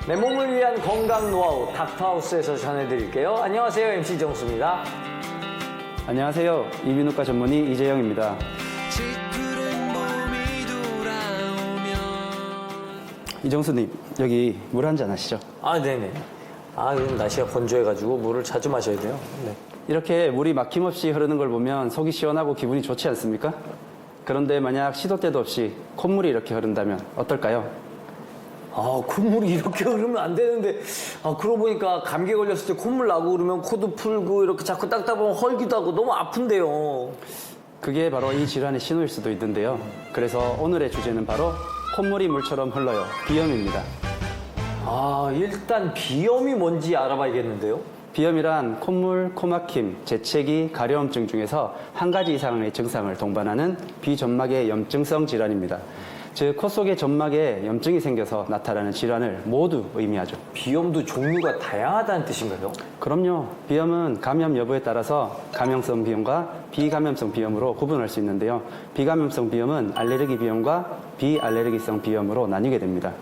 내 몸을 위한 건강 노하우 닥터하우스에서 전해드릴게요. 안녕하세요. MC 정수입니다. 안녕하세요. 이비인후과 전문의 이재영입니다. 이정수님, 여기 물 한 잔 하시죠. 아, 네네. 요즘 날씨가 건조해가지고 물을 자주 마셔야 돼요. 네. 이렇게 물이 막힘없이 흐르는 걸 보면 속이 시원하고 기분이 좋지 않습니까? 그런데 만약 시도 때도 없이 콧물이 이렇게 흐른다면 어떨까요? 콧물이 이렇게 흐르면 안 되는데, 그러고 보니까 감기 걸렸을 때 콧물 나고 그러면 코도 풀고 이렇게 자꾸 닦다 보면 헐기도 하고 너무 아픈데요. 그게 바로 이 질환의 신호일 수도 있는데요. 그래서 오늘의 주제는 바로 콧물이 물처럼 흘러요. 비염입니다. 일단 비염이 뭔지 알아봐야겠는데요. 비염이란 콧물, 코막힘, 재채기, 가려움증 중에서 한 가지 이상의 증상을 동반하는 비점막의 염증성 질환입니다. 즉, 코 속의 점막에 염증이 생겨서 나타나는 질환을 모두 의미하죠. 비염도 종류가 다양하다는 뜻인가요? 그럼요. 비염은 감염 여부에 따라서 감염성 비염과 비감염성 비염으로 구분할 수 있는데요. 비감염성 비염은 알레르기 비염과 비알레르기성 비염으로 나뉘게 됩니다.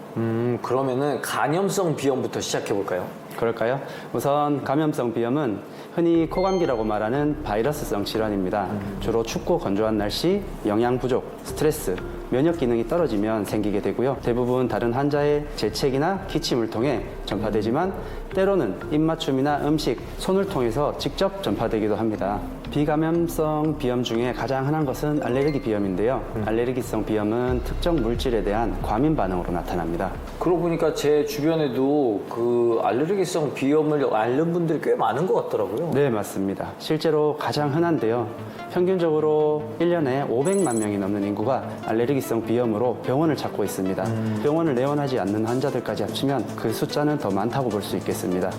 그러면은 간염성 비염부터 시작해볼까요? 그럴까요? 우선 감염성 비염은 흔히 코감기라고 말하는 바이러스성 질환입니다. 주로 춥고 건조한 날씨, 영양 부족, 스트레스, 면역 기능이 떨어지면 생기게 되고요. 대부분 다른 환자의 재채기나 기침을 통해 전파되지만 때로는 입맞춤이나 음식, 손을 통해서 직접 전파되기도 합니다. 비감염성 비염 중에 가장 흔한 것은 알레르기 비염인데요. 알레르기성 비염은 특정 물질에 대한 과민 반응으로 나타납니다. 그러고 보니까 제 주변에도 그 알레르기성 비염을 앓는 분들이 꽤 많은 것 같더라고요. 네, 맞습니다. 실제로 가장 흔한데요. 평균적으로 1년에 500만 명이 넘는 인구가 알레르기성 비염으로 병원을 찾고 있습니다. 병원을 내원하지 않는 환자들까지 합치면 그 숫자는 더 많다고 볼 수 있겠습니다.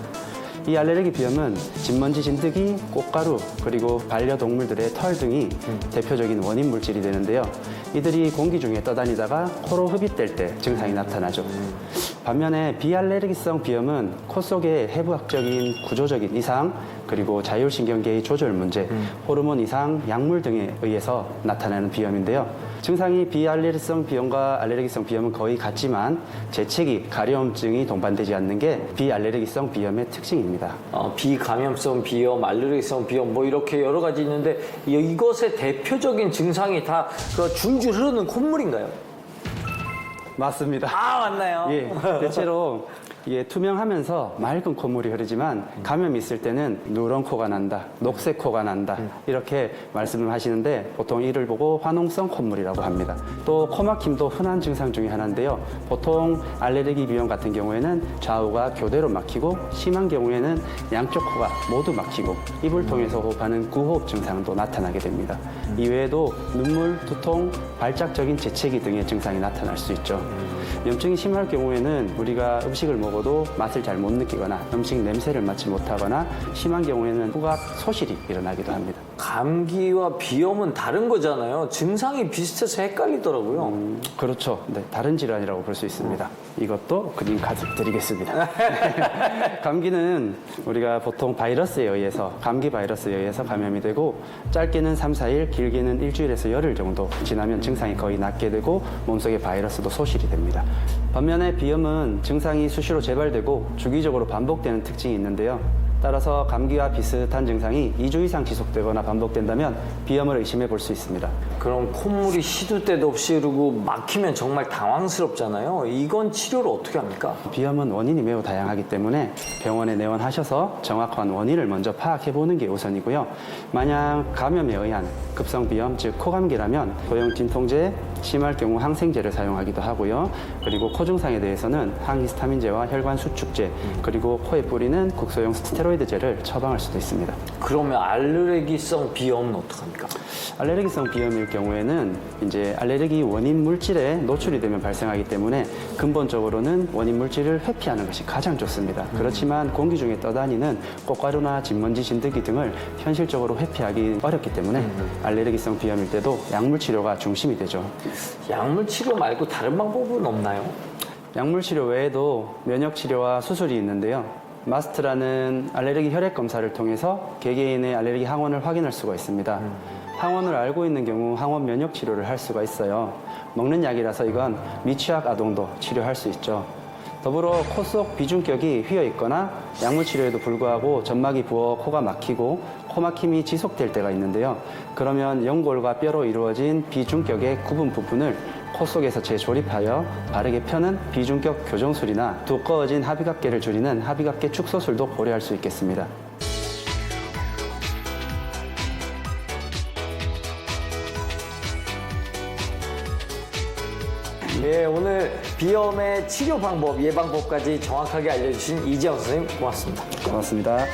이 알레르기 비염은 진먼지 진드기, 꽃가루, 그리고 반려동물들의 털 등이 대표적인 원인 물질이 되는데요. 이들이 공기 중에 떠다니다가 코로 흡입될 때 증상이 나타나죠. 반면에 비알레르기성 비염은 코 속의 해부학적인 구조적인 이상, 그리고 자율신경계의 조절 문제, 호르몬 이상, 약물 등에 의해서 나타나는 비염인데요. 증상이 비알레르기성 비염과 알레르기성 비염은 거의 같지만 재채기, 가려움증이 동반되지 않는 게 비알레르기성 비염의 특징입니다. 비감염성 비염, 알레르기성 비염 뭐 이렇게 여러 가지 있는데 이것의 대표적인 증상이 다 그 줄줄 흐르는 콧물인가요? 맞습니다. 맞나요? 예, 대체로 이게 투명하면서 맑은 콧물이 흐르지만 감염이 있을 때는 누런 코가 난다, 녹색 코가 난다 이렇게 말씀을 하시는데 보통 이를 보고 화농성 콧물이라고 합니다. 또 코막힘도 흔한 증상 중에 하나인데요. 보통 알레르기 비염 같은 경우에는 좌우가 교대로 막히고 심한 경우에는 양쪽 코가 모두 막히고 입을 통해서 호흡하는 구호흡 증상도 나타나게 됩니다. 이외에도 눈물, 두통, 발작적인 재채기 등의 증상이 나타날 수 있죠. 염증이 심할 경우에는 우리가 음식을 먹어도 맛을 잘 못 느끼거나 음식 냄새를 맡지 못하거나 심한 경우에는 후각 소실이 일어나기도 합니다. 감기와 비염은 다른 거잖아요. 증상이 비슷해서 헷갈리더라고요. 그렇죠. 네, 다른 질환이라고 볼 수 있습니다. 이것도 그림 가득 드리겠습니다. 감기는 우리가 보통 바이러스에 의해서, 감기 바이러스에 의해서 감염이 되고 짧게는 3, 4일, 길게는 일주일에서 열흘 정도 지나면 증상이 거의 낫게 되고 몸속의 바이러스도 소실이 됩니다. 반면에 비염은 증상이 수시로 재발되고 주기적으로 반복되는 특징이 있는데요. 따라서 감기와 비슷한 증상이 2주 이상 지속되거나 반복된다면 비염을 의심해 볼 수 있습니다. 그럼 콧물이 시도 때도 없이 흐르고 막히면 정말 당황스럽잖아요. 이건 치료를 어떻게 합니까? 비염은 원인이 매우 다양하기 때문에 병원에 내원하셔서 정확한 원인을 먼저 파악해 보는 게 우선이고요. 만약 감염에 의한 급성비염, 즉 코감기라면 소형 진통제, 심할 경우 항생제를 사용하기도 하고요. 그리고 코 증상에 대해서는 항히스타민제와 혈관 수축제, 그리고 코에 뿌리는 국소용 스테로이드제를 처방할 수도 있습니다. 그러면 알레르기성 비염은 어떡합니까? 알레르기성 비염일 경우에는 이제 알레르기 원인 물질에 노출이 되면 발생하기 때문에 근본적으로는 원인 물질을 회피하는 것이 가장 좋습니다. 그렇지만 공기 중에 떠다니는 꽃가루나 진먼지 진드기 등을 현실적으로 회피하기 어렵기 때문에 알레르기성 비염일 때도 약물 치료가 중심이 되죠. 약물 치료 말고 다른 방법은 없나요? 약물 치료 외에도 면역 치료와 수술이 있는데요. 마스트라는 알레르기 혈액 검사를 통해서 개개인의 알레르기 항원을 확인할 수가 있습니다. 항원을 알고 있는 경우 항원 면역 치료를 할 수가 있어요. 먹는 약이라서 이건 미취학 아동도 치료할 수 있죠. 더불어 코 속 비중격이 휘어 있거나 약물 치료에도 불구하고 점막이 부어 코가 막히고 코 막힘이 지속될 때가 있는데요. 그러면 연골과 뼈로 이루어진 비중격의 구분 부분을 코 속에서 재조립하여 바르게 펴는 비중격 교정술이나 두꺼워진 합의각계를 줄이는 합의각계 축소술도 고려할 수 있겠습니다. 예, 오늘 비염의 치료 방법, 예방법까지 정확하게 알려주신 이재영 선생님 고맙습니다. 고맙습니다.